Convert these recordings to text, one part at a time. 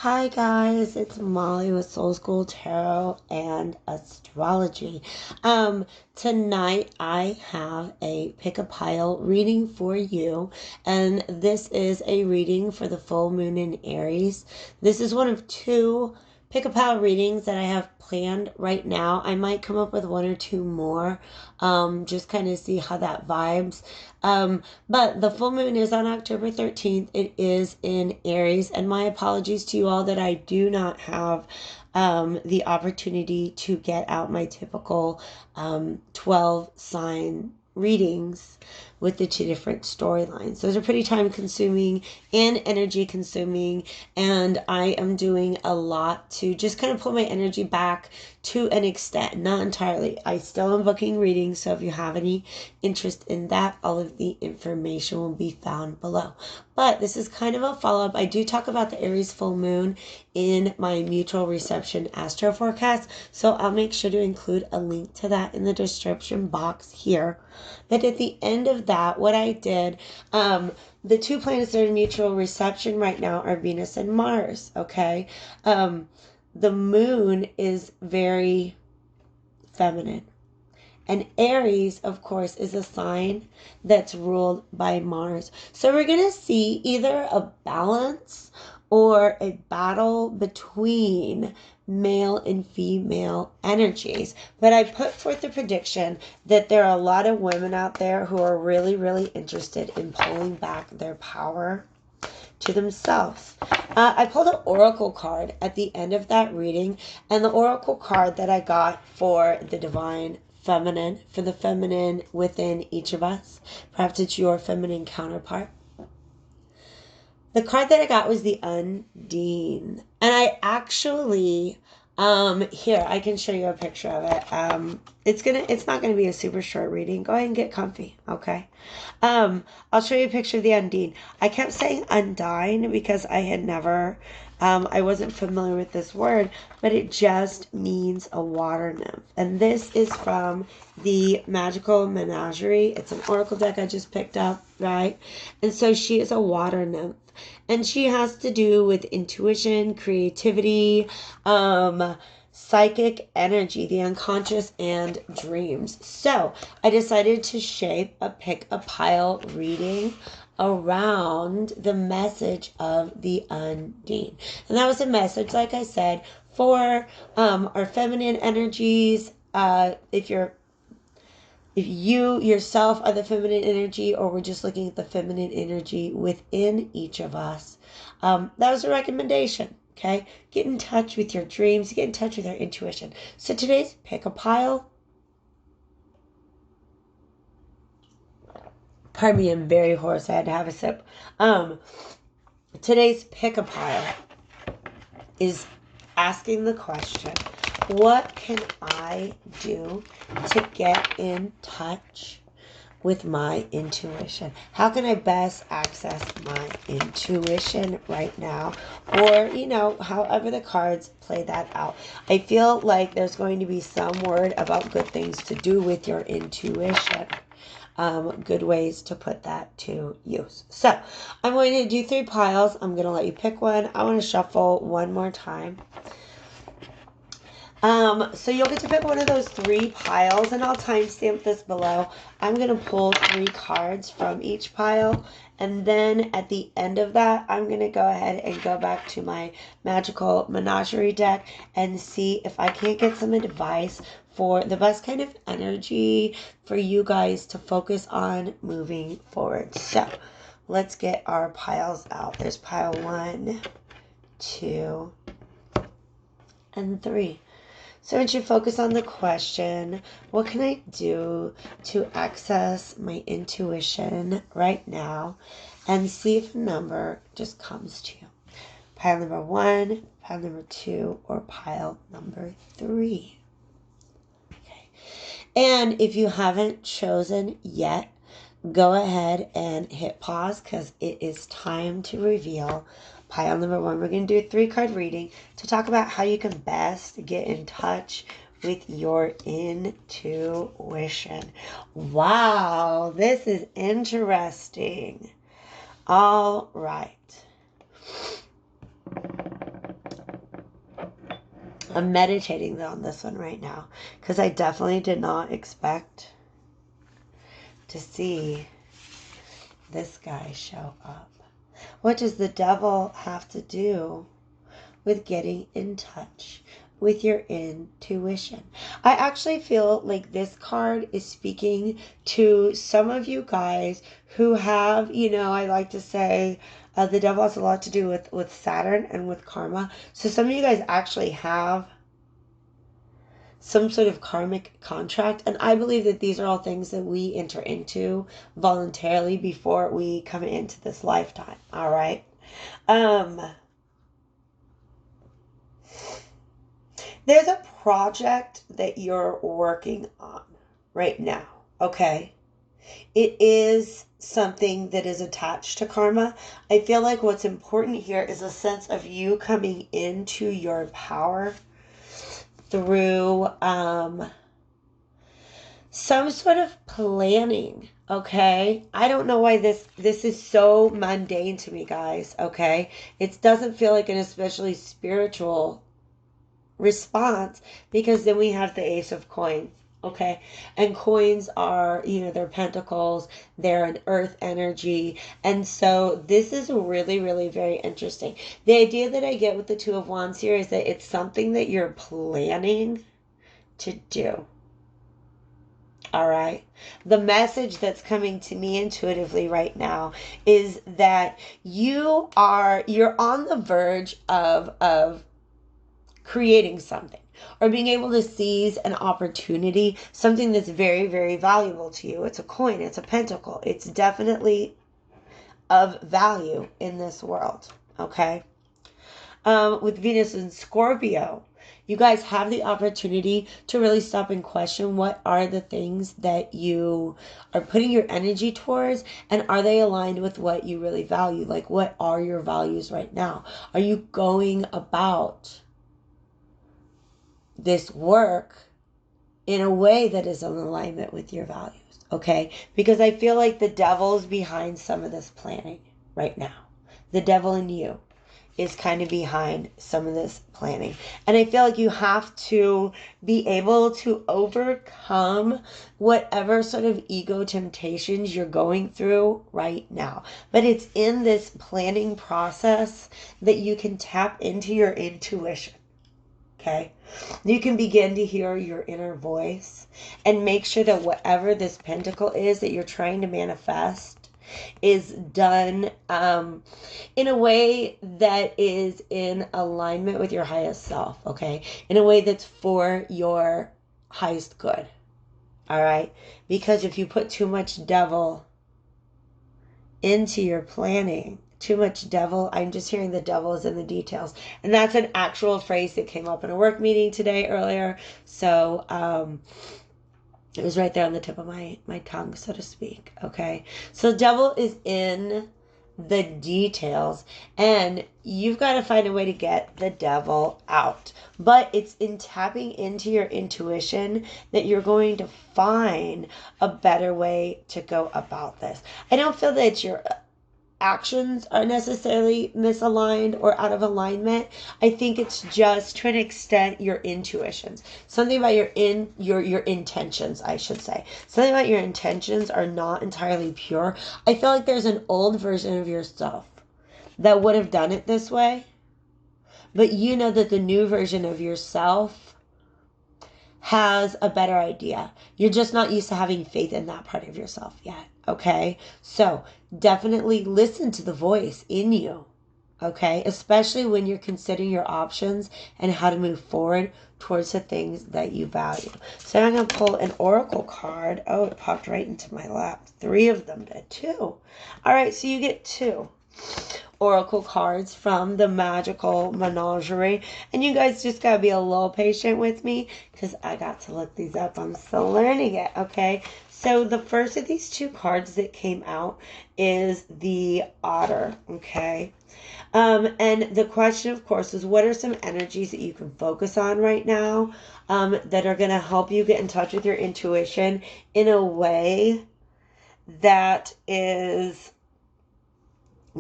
Hi guys, it's Molly with Soul School Tarot and Astrology. Tonight I have a pick a pile reading for you, and this is a reading for the full moon in Aries. This is one of two pick a pile readings that I have planned right now. I might come up with one or two more, just kind of see how that vibes. But the full moon is on October 13th. It is in Aries, and my apologies to you all that I do not have the opportunity to get out my typical 12 sign readings with the two different storylines. Those are pretty time consuming and energy consuming, and I am doing a lot to just kind of pull my energy back to an extent, not entirely. I still am booking readings, so if you have any interest in that, all of the information will be found below. But this is kind of a follow-up. I do talk about the Aries full moon in my mutual reception astro forecast, so I'll make sure to include a link to that in the description box here. But at the end of that, what I did, the two planets that are in mutual reception right now are Venus and Mars, okay? The moon is very feminine. And Aries, of course, is a sign that's ruled by Mars. So we're going to see either a balance or a battle between male and female energies. But I put forth the prediction that there are a lot of women out there who are really, really interested in pulling back their power to themselves. I pulled an oracle card at the end of that reading, and the oracle card that I got for the divine feminine, for the feminine within each of us, perhaps it's your feminine counterpart. The card that I got was the Undine, and I actually here I can show you a picture of it. It's not gonna be a super short reading. Go ahead and get comfy, okay? I'll show you a picture of the Undine. I kept saying Undine because I had never I wasn't familiar with this word, but it just means a water nymph. And this is from the Magical Menagerie. It's an oracle deck I just picked up, right? And so she is a water nymph. And she has to do with intuition, creativity, psychic energy, the unconscious, and dreams. So I decided to shape a pick a pile reading around the message of the Undine. And that was a message, like I said, for our feminine energies. If you yourself are the feminine energy, or we're just looking at the feminine energy within each of us, that was a recommendation. Okay, get in touch with your dreams, get in touch with your intuition. So today's pick a pile. Pardon me, I'm very hoarse. I had to have a sip. Today's pick a pile is asking the question, what can I do to get in touch with my intuition? How can I best access my intuition right now? Or, however the cards play that out. I feel like there's going to be some word about good things to do with your intuition. Good ways to put that to use. So I'm going to do 3 piles. I'm going to let you pick one. I want to shuffle one more time. So you'll get to pick one of those 3 piles, and I'll timestamp this below. I'm going to pull 3 cards from each pile, and then at the end of that, I'm going to go ahead and go back to my Magical Menagerie deck and see if I can't get some advice for the best kind of energy for you guys to focus on moving forward. So let's get our piles out. There's pile 1, 2, and 3. So I want you to focus on the question, what can I do to access my intuition right now, and see if a number just comes to you. Pile number 1, pile number 2, or pile number 3. Okay. And if you haven't chosen yet, go ahead and hit pause, because it is time to reveal pile number 1. We're going to do a 3-card reading to talk about how you can best get in touch with your intuition. Wow, this is interesting. All right. I'm meditating on this one right now because I definitely did not expect to see this guy show up. What does the devil have to do with getting in touch with your intuition? I actually feel like this card is speaking to some of you guys who have, I like to say, the devil has a lot to do with Saturn and with karma. So some of you guys actually have some sort of karmic contract. And I believe that these are all things that we enter into voluntarily before we come into this lifetime. All right. There's a project that you're working on right now. Okay. It is something that is attached to karma. I feel like what's important here is a sense of you coming into your power through some sort of planning. Okay, I don't know why this is so mundane to me, guys. Okay, it doesn't feel like an especially spiritual response, because then we have the Ace of Coins. Okay, and coins are, they're pentacles, they're an earth energy, and so this is really, really very interesting. The idea that I get with the Two of Wands here is that it's something that you're planning to do. All right. The message that's coming to me intuitively right now is that you're on the verge of creating something, or being able to seize an opportunity, something that's very, very valuable to you. It's a coin, it's a pentacle. It's definitely of value in this world. Okay. With Venus and Scorpio, you guys have the opportunity to really stop and question what are the things that you are putting your energy towards, and are they aligned with what you really value? Like, what are your values right now? Are you going about this work in a way that is in alignment with your values? Okay, because I feel like the devil is behind some of this planning right now. The devil in you is kind of behind some of this planning. And I feel like you have to be able to overcome whatever sort of ego temptations you're going through right now. But it's in this planning process that you can tap into your intuition. Okay? You can begin to hear your inner voice and make sure that whatever this pentacle is that you're trying to manifest is done in a way that is in alignment with your highest self, okay? In a way that's for your highest good, all right? Because if you put too much devil into your planning, too much devil, I'm just hearing the devil is in the details. And that's an actual phrase that came up in a work meeting today earlier. So, it was right there on the tip of my tongue, so to speak. Okay. So devil is in the details, and you've got to find a way to get the devil out. But it's in tapping into your intuition that you're going to find a better way to go about this. I don't feel that your actions are necessarily misaligned or out of alignment. I think it's just to an extent your intuitions. Something about your intentions, I should say. Something about your intentions are not entirely pure. I feel like there's an old version of yourself that would have done it this way, but you know that the new version of yourself has a better idea. You're just not used to having faith in that part of yourself yet. Okay, so definitely listen to the voice in you. Okay, especially when you're considering your options and how to move forward towards the things that you value. So I'm going to pull an oracle card. Oh, it popped right into my lap. 3 of them did. 2. All right, so you get 2 oracle cards from the magical menagerie, and you guys just gotta be a little patient with me because I got to look these up. I'm still learning it. Okay, so the first of these 2 cards that came out is the Otter. Okay, and the question, of course, is what are some energies that you can focus on right now that are going to help you get in touch with your intuition in a way that is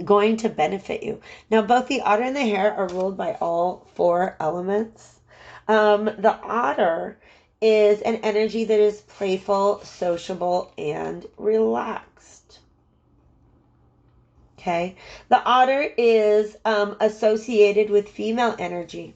going to benefit you. Now, both the Otter and the Hare are ruled by all 4 elements. The otter is an energy that is playful, sociable, and relaxed. Okay. The otter is associated with female energy.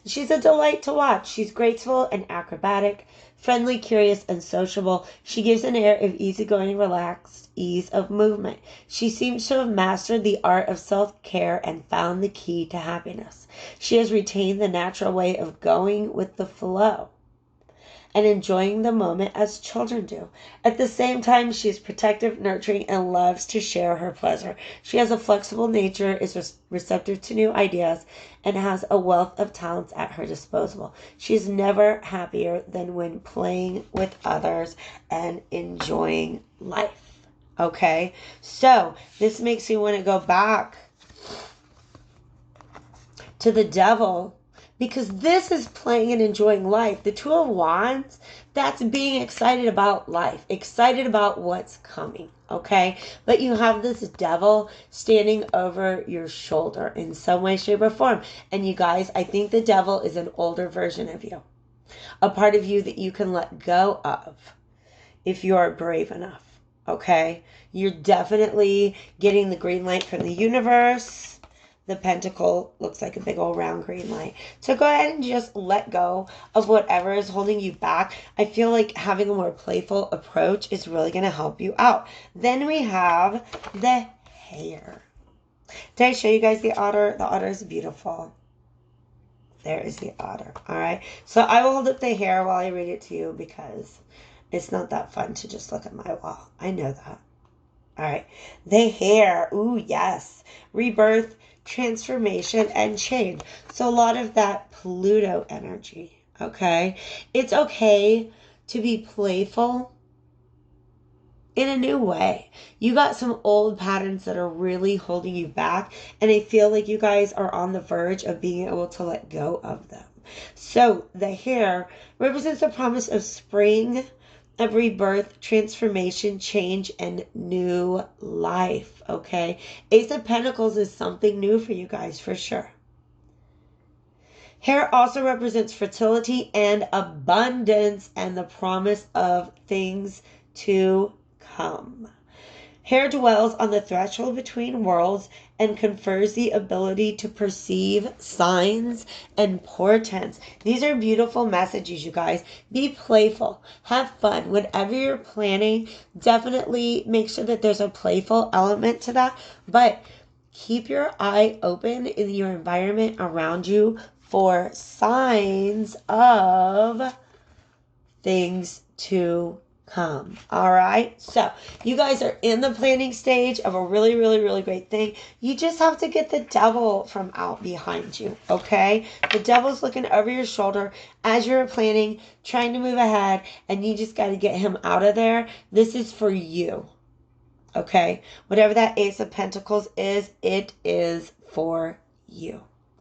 She's a delight to watch. She's graceful and acrobatic, friendly, curious, and sociable. She gives an air of easygoing, relaxed ease of movement. She seems to have mastered the art of self-care and found the key to happiness. She has retained the natural way of going with the flow and enjoying the moment as children do. At the same time, she is protective, nurturing, and loves to share her pleasure. She has a flexible nature, is receptive to new ideas, and has a wealth of talents at her disposal. She is never happier than when playing with others and enjoying life. Okay, so this makes me want to go back to the devil, because this is playing and enjoying life. The Two of Wands, that's being excited about life, excited about what's coming, okay? But you have this devil standing over your shoulder in some way, shape, or form. And you guys, I think the devil is an older version of you, a part of you that you can let go of if you are brave enough, okay? You're definitely getting the green light from the universe. The pentacle looks like a big old round green light. So go ahead and just let go of whatever is holding you back. I feel like having a more playful approach is really going to help you out. Then we have the hare. Did I show you guys the otter? The otter is beautiful. There is the otter. All right. So I will hold up the hare while I read it to you, because it's not that fun to just look at my wall. I know that. All right. The hare. Ooh, yes. Rebirth, transformation, and change. So a lot of that Pluto energy. Okay. It's okay to be playful in a new way. You got some old patterns that are really holding you back, and I feel like you guys are on the verge of being able to let go of them. So the hare represents the promise of spring, of rebirth, transformation, change, and new life. Okay. Ace of Pentacles is something new for you guys, for sure. Hare also represents fertility and abundance and the promise of things to come. Hare dwells on the threshold between worlds and confers the ability to perceive signs and portents. These are beautiful messages, you guys. Be playful. Have fun. Whatever you're planning, definitely make sure that there's a playful element to that. But keep your eye open in your environment around you for signs of things to come. All right. So you guys are in the planning stage of a really, really, really great thing. You just have to get the devil from out behind you. Okay. The devil's looking over your shoulder as you're planning, trying to move ahead, and you just got to get him out of there. This is for you. Okay. Whatever that Ace of Pentacles is, it is for you.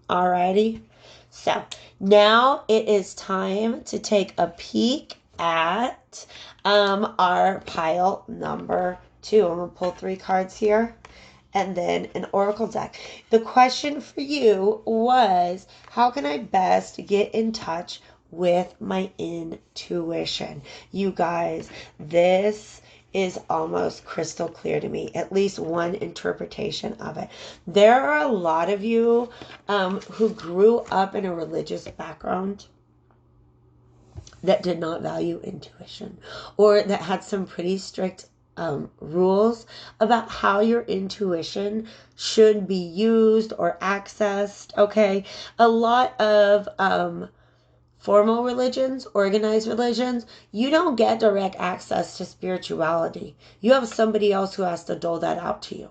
All righty. So now it is time to take a peek at our pile number 2. I'm going to pull 3 cards here and then an oracle deck. The question for you was, how can I best get in touch with my intuition? You guys, this is almost crystal clear to me, at least one interpretation of it. There are a lot of you who grew up in a religious background that did not value intuition, or that had some pretty strict rules about how your intuition should be used or accessed. Okay, a lot of formal religions, organized religions, you don't get direct access to spirituality. You have somebody else who has to dole that out to you.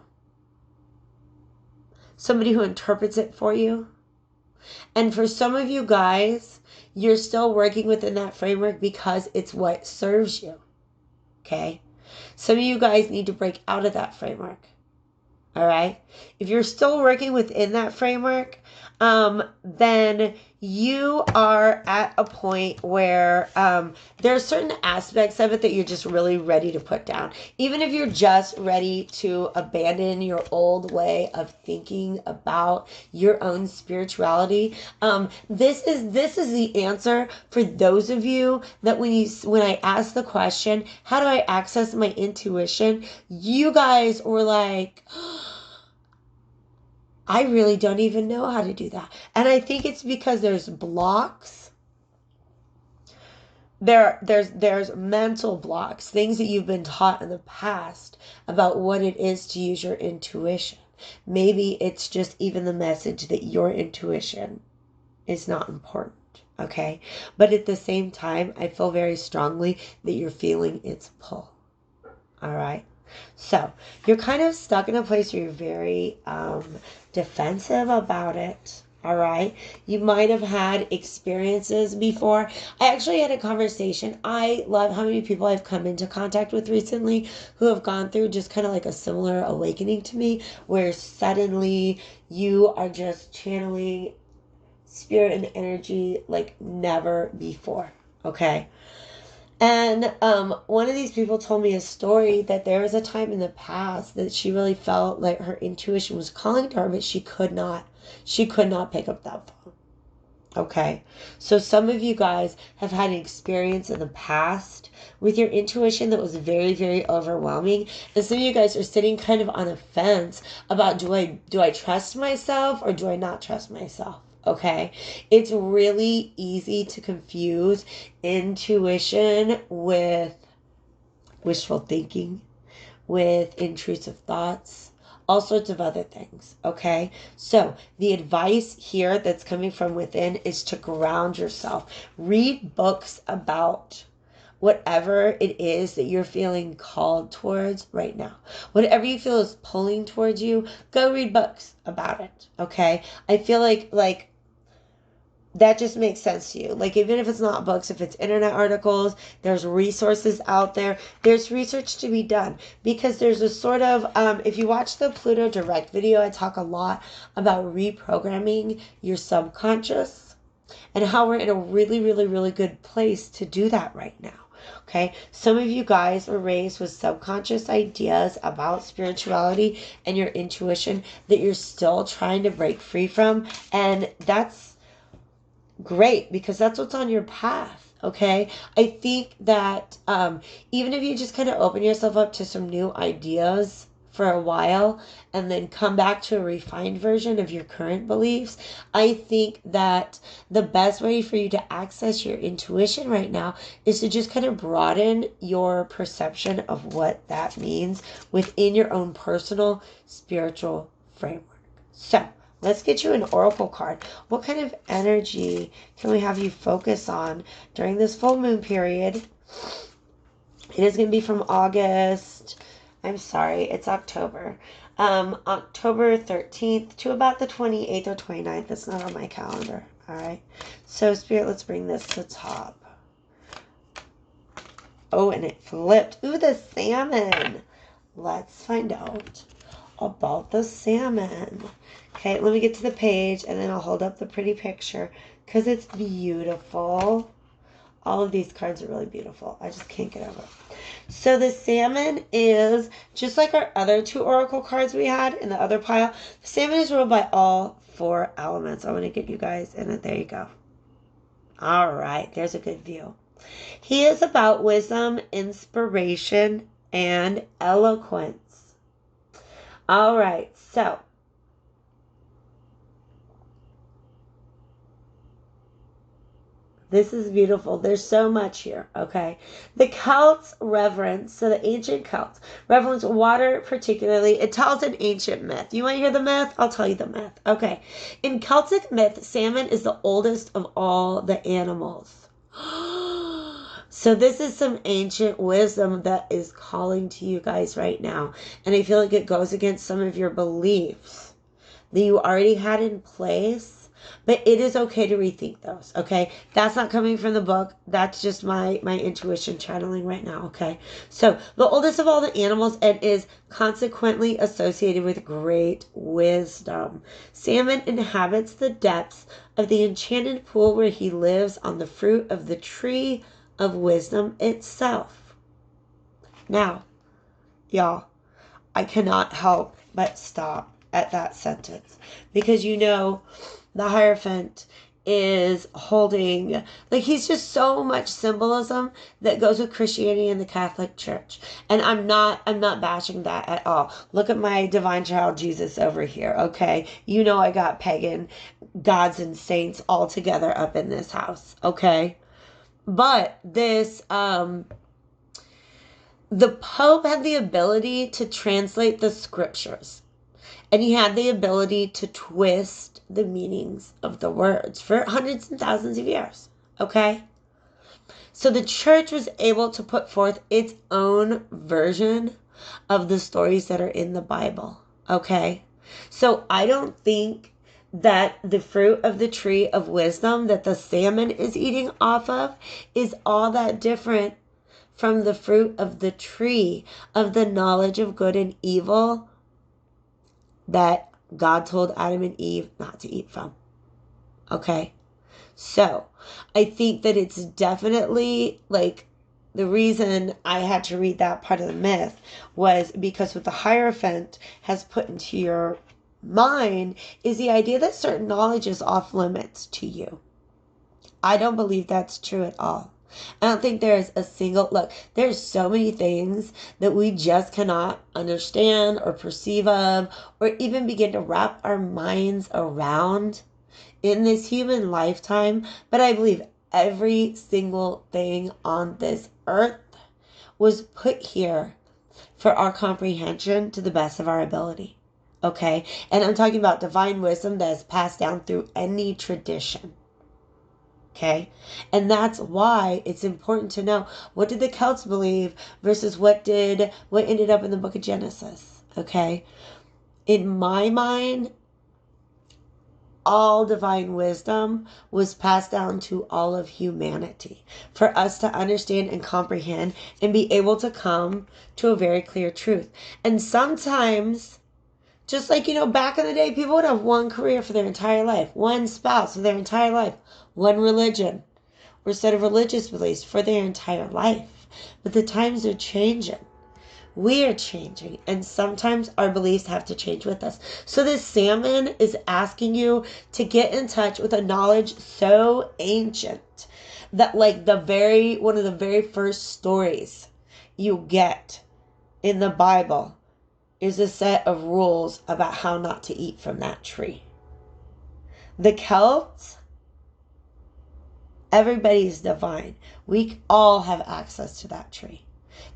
Somebody who interprets it for you. And for some of you guys, you're still working within that framework because it's what serves you. Okay? Some of you guys need to break out of that framework. All right? If you're still working within that framework, then you are at a point where there are certain aspects of it that you're just really ready to put down. Even if you're just ready to abandon your old way of thinking about your own spirituality, this is the answer for those of you that when I ask the question, how do I access my intuition? You guys were like, I really don't even know how to do that. And I think it's because there's blocks. There's mental blocks, things that you've been taught in the past about what it is to use your intuition. Maybe it's just even the message that your intuition is not important. Okay. But at the same time, I feel very strongly that you're feeling its pull. All right. So you're kind of stuck in a place where you're very defensive about it. All right. You might have had experiences before. I actually had a conversation. I love how many people I've come into contact with recently who have gone through just kind of like a similar awakening to me, where suddenly you are just channeling spirit and energy like never before. Okay. And one of these people told me a story that there was a time in the past that she really felt like her intuition was calling to her, but she could not. She could not pick up that phone. Okay. So some of you guys have had an experience in the past with your intuition that was very, very overwhelming. And some of you guys are sitting kind of on a fence about do I trust myself or do I not trust myself? Okay. It's really easy to confuse intuition with wishful thinking, with intrusive thoughts, all sorts of other things. Okay. So the advice here that's coming from within is to ground yourself. Read books about whatever it is that you're feeling called towards right now. Whatever you feel is pulling towards you, go read books about it. Okay. I feel like that just makes sense to you. Like, even if it's not books, if it's internet articles, there's resources out there. There's research to be done, because there's a sort of, if you watch the Pluto Direct video, I talk a lot about reprogramming your subconscious and how we're in a really, really, really good place to do that right now. Okay. Some of you guys were raised with subconscious ideas about spirituality and your intuition that you're still trying to break free from. And that's great, because that's what's on your path. Okay. I think that even if you just kind of open yourself up to some new ideas for a while and then come back to a refined version of your current beliefs, I think that the best way for you to access your intuition right now is to just kind of broaden your perception of what that means within your own personal spiritual framework. So let's get you an oracle card. What kind of energy can we have you focus on during this full moon period? It is going to be from August. I'm sorry, it's October. October 13th to about the 28th or 29th. That's not on my calendar. All right. So, Spirit, let's bring this to the top. Oh, and it flipped. Ooh, the salmon. Let's find out about the salmon. Okay, let me get to the page and then I'll hold up the pretty picture because it's beautiful. All of these cards are really beautiful. I just can't get over it. So the salmon is just like our other two oracle cards we had in the other pile. The salmon is ruled by all four elements. I want to get you guys in it. There you go. All right, there's a good view. He is about wisdom, inspiration, and eloquence. All right, so this is beautiful. There's so much here, okay? The Celts reverence, so the ancient Celts reverence water particularly. It tells an ancient myth. You want to hear the myth? I'll tell you the myth. Okay. In Celtic myth, salmon is the oldest of all the animals. So this is some ancient wisdom that is calling to you guys right now. And I feel like it goes against some of your beliefs that you already had in place. But it is okay to rethink those, okay? That's not coming from the book. That's just my intuition channeling right now, okay? So, the oldest of all the animals and is consequently associated with great wisdom. Salmon inhabits the depths of the enchanted pool where he lives on the fruit of the tree of wisdom itself. Now, y'all, I cannot help but stop at that sentence because the Hierophant is holding, like, he's just so much symbolism that goes with Christianity and the Catholic Church. And I'm not bashing that at all. Look at my divine child Jesus over here, okay? I got pagan gods and saints all together up in this house, okay? But the Pope had the ability to translate the scriptures. And he had the ability to twist the meanings of the words for hundreds and thousands of years. Okay? So the church was able to put forth its own version of the stories that are in the Bible. Okay? So I don't think that the fruit of the tree of wisdom that the salmon is eating off of is all that different from the fruit of the tree of the knowledge of good and evil that God told Adam and Eve not to eat from. Okay? So, I think that it's definitely, like, the reason I had to read that part of the myth was because what the Hierophant has put into your mind is the idea that certain knowledge is off limits to you. I don't believe that's true at all. I don't think there's a single look. There's so many things that we just cannot understand or perceive of or even begin to wrap our minds around in this human lifetime. But I believe every single thing on this earth was put here for our comprehension to the best of our ability. Okay? And I'm talking about divine wisdom that is passed down through any tradition. Okay? And that's why it's important to know, what did the Celts believe versus what ended up in the book of Genesis. Okay? In my mind, all divine wisdom was passed down to all of humanity for us to understand and comprehend and be able to come to a very clear truth. And sometimes, just like, back in the day, people would have one career for their entire life, one spouse for their entire life, one religion or set of religious beliefs for their entire life. But the times are changing. We are changing, and sometimes our beliefs have to change with us. So this salmon is asking you to get in touch with a knowledge so ancient that, like, one of the very first stories you get in the Bible is a set of rules about how not to eat from that tree. The Celts, everybody's divine. We all have access to that tree.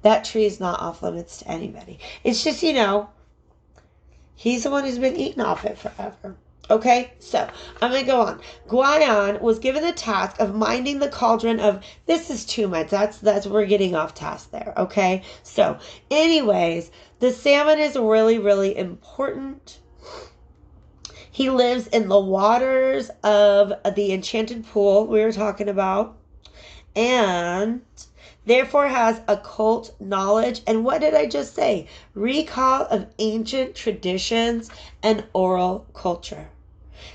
That tree is not off limits to anybody. It's just, he's the one who's been eating off it forever. Okay, so I'm going to go on. Guion was given the task of minding the cauldron of, this is too much. That's we're getting off task there. Okay, so anyways, the salmon is really, really important. He lives in the waters of the enchanted pool we were talking about, and therefore has occult knowledge. And what did I just say? Recall of ancient traditions and oral culture.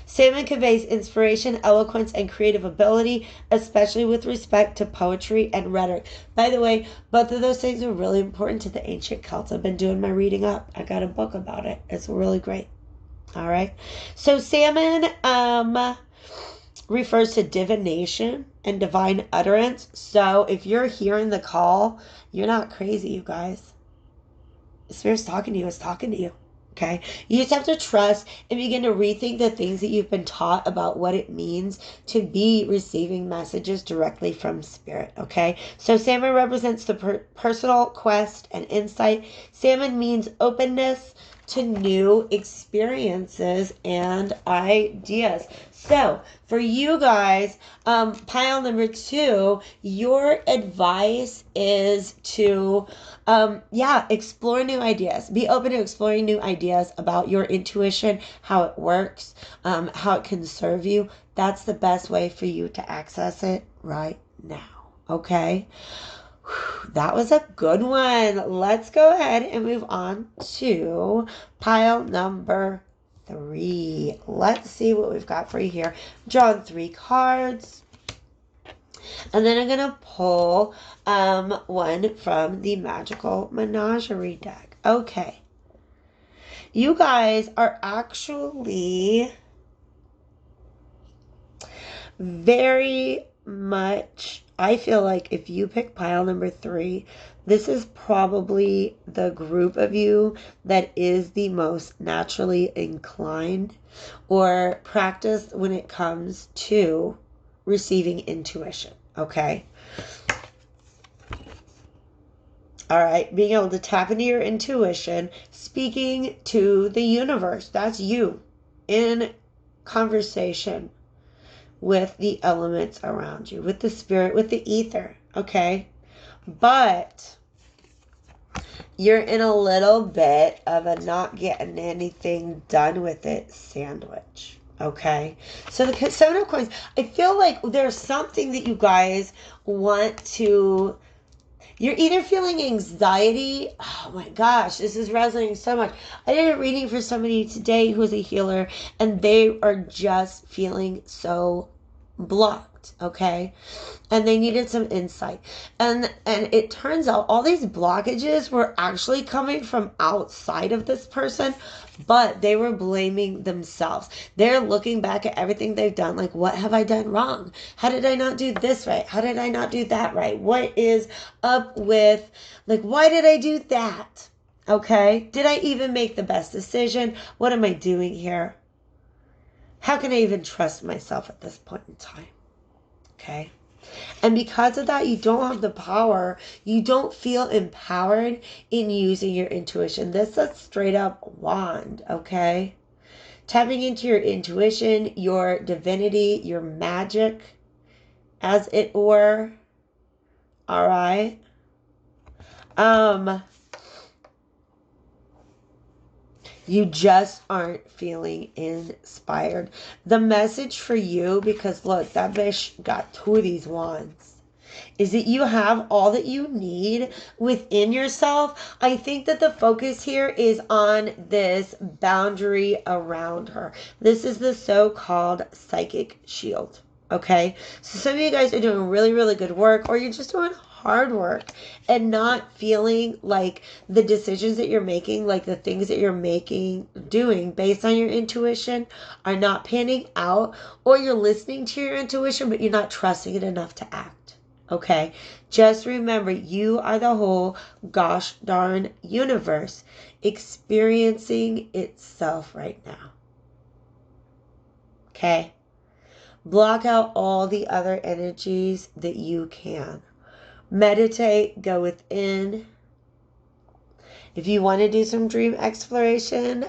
Salmon conveys inspiration, eloquence, and creative ability, especially with respect to poetry and rhetoric. By the way, both of those things are really important to the ancient Celts. I've been doing my reading up. I got a book about it. It's really great. All right. So salmon refers to divination and divine utterance. So if you're hearing the call, you're not crazy, you guys. The Spirit's talking to you. It's talking to you. Okay? You just have to trust and begin to rethink the things that you've been taught about what it means to be receiving messages directly from Spirit. Okay? So salmon represents the personal quest and insight. Salmon means openness to new experiences and ideas. So for you guys, pile number 2, your advice is to, explore new ideas. Be open to exploring new ideas about your intuition, how it works, how it can serve you. That's the best way for you to access it right now. Okay? That was a good one. Let's go ahead and move on to pile number 3. Let's see what we've got for you here. Drawn 3 cards. And then I'm going to pull one from the Magical Menagerie deck. Okay. You guys are actually very much, I feel like if you pick pile number 3, this is probably the group of you that is the most naturally inclined or practiced when it comes to receiving intuition. Okay. All right. Being able to tap into your intuition, speaking to the universe. That's you in conversation with the elements around you, with the spirit, with the ether. Okay. But you're in a little bit of a not getting anything done with it sandwich. Okay. So the 7 of coins, I feel like there's something that you guys want to, you're either feeling anxiety. Oh my gosh, this is resonating so much. I did a reading for somebody today who's a healer, and they are just feeling so blocked. Okay. And they needed some insight. And it turns out all these blockages were actually coming from outside of this person, but they were blaming themselves. They're looking back at everything they've done, like, what have I done wrong? How did I not do this right? How did I not do that right? What is up with, like, why did I do that? Okay? Did I even make the best decision? What am I doing here? How can I even trust myself at this point in time? Okay? And because of that, you don't have the power. You don't feel empowered in using your intuition. This is a straight up wand, okay? Tapping into your intuition, your divinity, your magic, as it were. All right? You just aren't feeling inspired. The message for you, because look, that bitch got 2 of these wands, is that you have all that you need within yourself. I think that the focus here is on this boundary around her. This is the so-called psychic shield. Okay, so some of you guys are doing really, really good work, or you're just doing hard work and not feeling like the decisions that you're making, like the things that you're doing based on your intuition are not panning out, or you're listening to your intuition, but you're not trusting it enough to act. Okay, just remember, you are the whole gosh darn universe experiencing itself right now. Okay. Block out all the other energies that you can. Meditate, go within. If you want to do some dream exploration,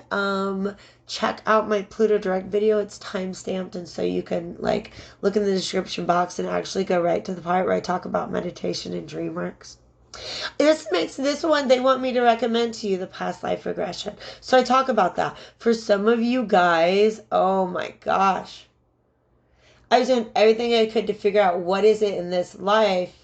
check out my Pluto Direct video. It's time-stamped, and so you can like look in the description box and actually go right to the part where I talk about meditation and dream works. This makes this one, they want me to recommend to you the past life regression. So I talk about that. For some of you guys, oh my gosh. I was doing everything I could to figure out what is it in this life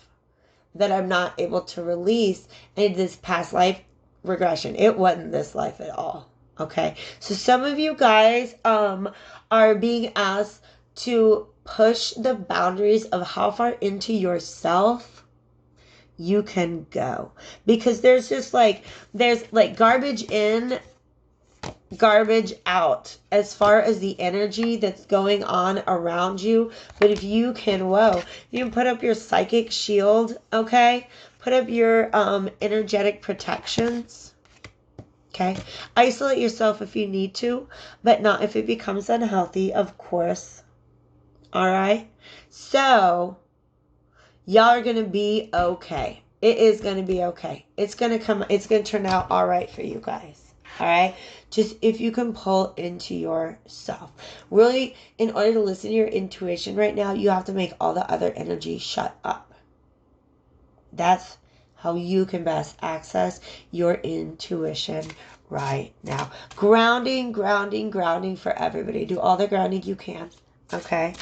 that I'm not able to release. And this past life regression, it wasn't this life at all. Okay. So some of you guys are being asked to push the boundaries of how far into yourself you can go. Because there's garbage in, garbage out as far as the energy that's going on around you. But if you can, you can put up your psychic shield, okay? Put up your energetic protections, okay? Isolate yourself if you need to, but not if it becomes unhealthy, of course. All right? So, y'all are going to be okay. It is going to be okay. It's going to turn out all right for you guys. All right. Just if you can pull into yourself. Really, in order to listen to your intuition right now, you have to make all the other energy shut up. That's how you can best access your intuition right now. Grounding, grounding, grounding for everybody. Do all the grounding you can. Okay.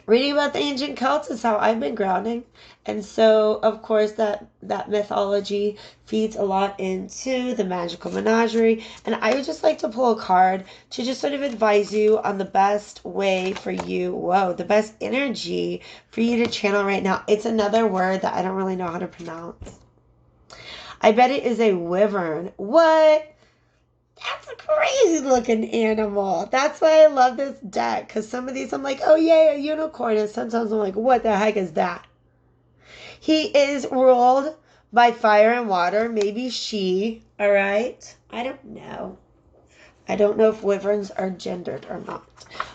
Reading about the ancient Celts is how I've been grounding. And so, of course, that mythology feeds a lot into the magical menagerie. And I would just like to pull a card to just sort of advise you on the best way for you, the best energy for you to channel right now. It's another word that I don't really know how to pronounce. I bet it is a wyvern. What? That's a crazy looking animal. That's why I love this deck. Because some of these I'm like, oh yay, a unicorn. And sometimes I'm like, what the heck is that? He is ruled by fire and water. Maybe she. All right. I don't know. I don't know if wyverns are gendered or not.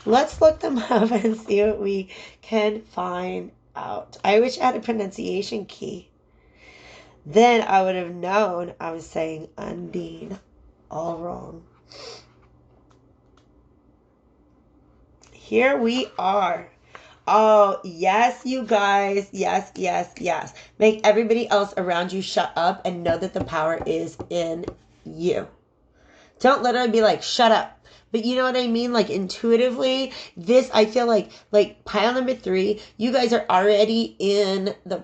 Let's look them up and see what we can find out. I wish I had a pronunciation key. Then I would have known I was saying Undine. All wrong. Here we are. Oh, yes, you guys. Yes, yes, yes. Make everybody else around you shut up and know that the power is in you. Don't literally be like, shut up. But you know what I mean? Like intuitively, this, I feel like pile number 3, you guys are already in the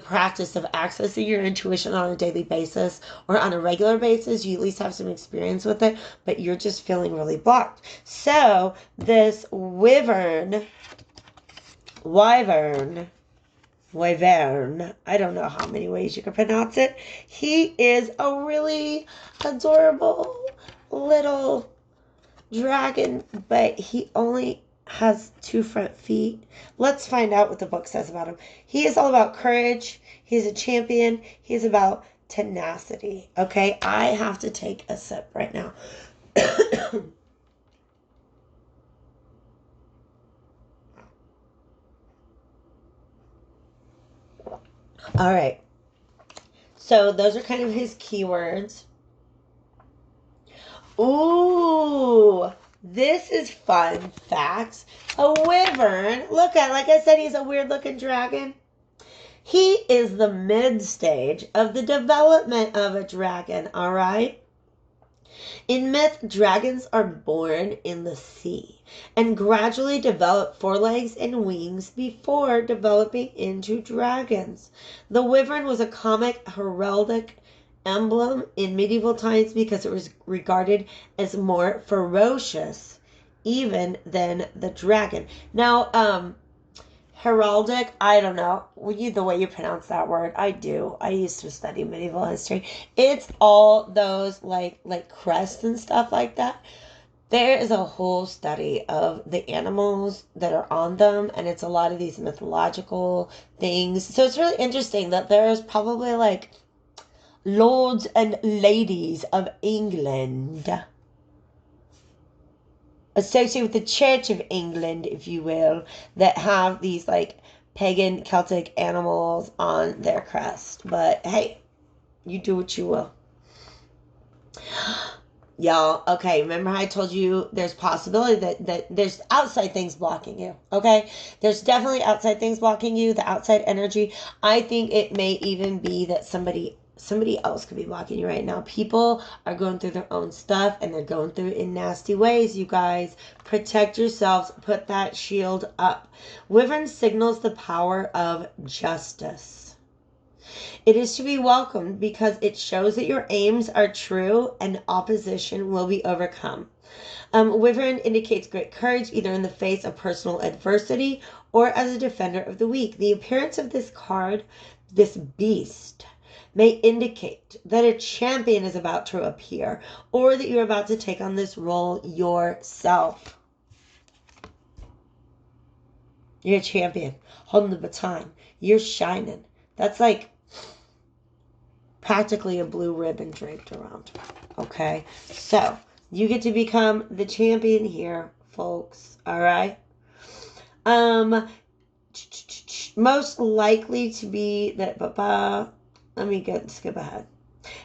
practice of accessing your intuition on a daily basis or on a regular basis. You at least have some experience with it, but you're just feeling really blocked. So this wyvern, I don't know how many ways you can pronounce it. He is a really adorable little dragon, but he only has 2 front feet. Let's find out what the book says about him. He is all about courage. He's a champion. He's about tenacity. Okay, I have to take a sip right now. All right. So those are kind of his keywords. Ooh, this is fun facts. A wyvern. Look at, like I said, he's a weird looking dragon. He is the mid stage of the development of a dragon, all right? In myth, dragons are born in the sea and gradually develop forelegs and wings before developing into dragons. The wyvern was a comic heraldic emblem in medieval times because it was regarded as more ferocious even than the dragon. Now, heraldic, I don't know the way you pronounce that word. I do. I used to study medieval history. It's all those like crests and stuff like that. There is a whole study of the animals that are on them, and it's a lot of these mythological things. So it's really interesting that there's probably like lords and ladies of England associated with the Church of England, if you will, that have these like pagan Celtic animals on their crest. But hey, you do what you will. Y'all, okay, remember how I told you there's possibility that there's outside things blocking you, okay? There's definitely outside things blocking you, the outside energy. I think it may even be that somebody else could be blocking you right now. People are going through their own stuff and they're going through it in nasty ways, you guys. Protect yourselves. Put that shield up. Wyvern signals the power of justice. It is to be welcomed because it shows that your aims are true and opposition will be overcome. Wyvern indicates great courage either in the face of personal adversity or as a defender of the weak. The appearance of this card, this beast, may indicate that a champion is about to appear or that you're about to take on this role yourself. You're a champion, holding the baton. You're shining. That's like practically a blue ribbon draped around. Okay, so you get to become the champion here, folks. All right. Most likely to be that let me skip ahead.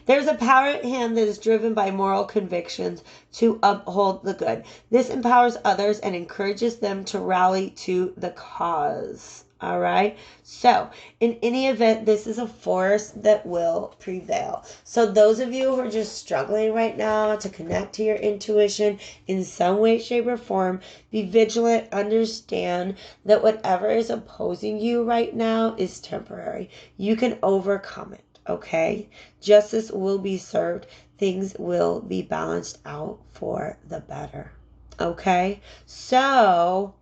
There's a power at hand that is driven by moral convictions to uphold the good. This empowers others and encourages them to rally to the cause. All right. So, in any event, this is a force that will prevail. So, those of you who are just struggling right now to connect to your intuition in some way, shape, or form, be vigilant. Understand that whatever is opposing you right now is temporary. You can overcome it. Okay? Justice will be served. Things will be balanced out for the better. Okay? So,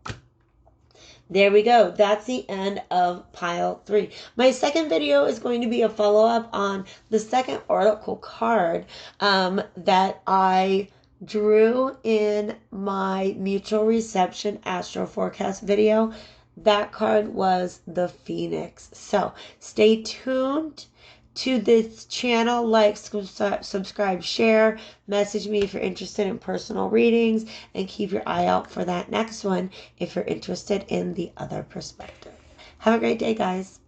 there we go. That's the end of pile 3. My second video is going to be a follow-up on the second oracle card that I drew in my mutual reception astro forecast video. That card was the Phoenix. So stay tuned to this channel. Like, subscribe, share, message me if you're interested in personal readings, and keep your eye out for that next one if you're interested in the other perspective. Have a great day, guys.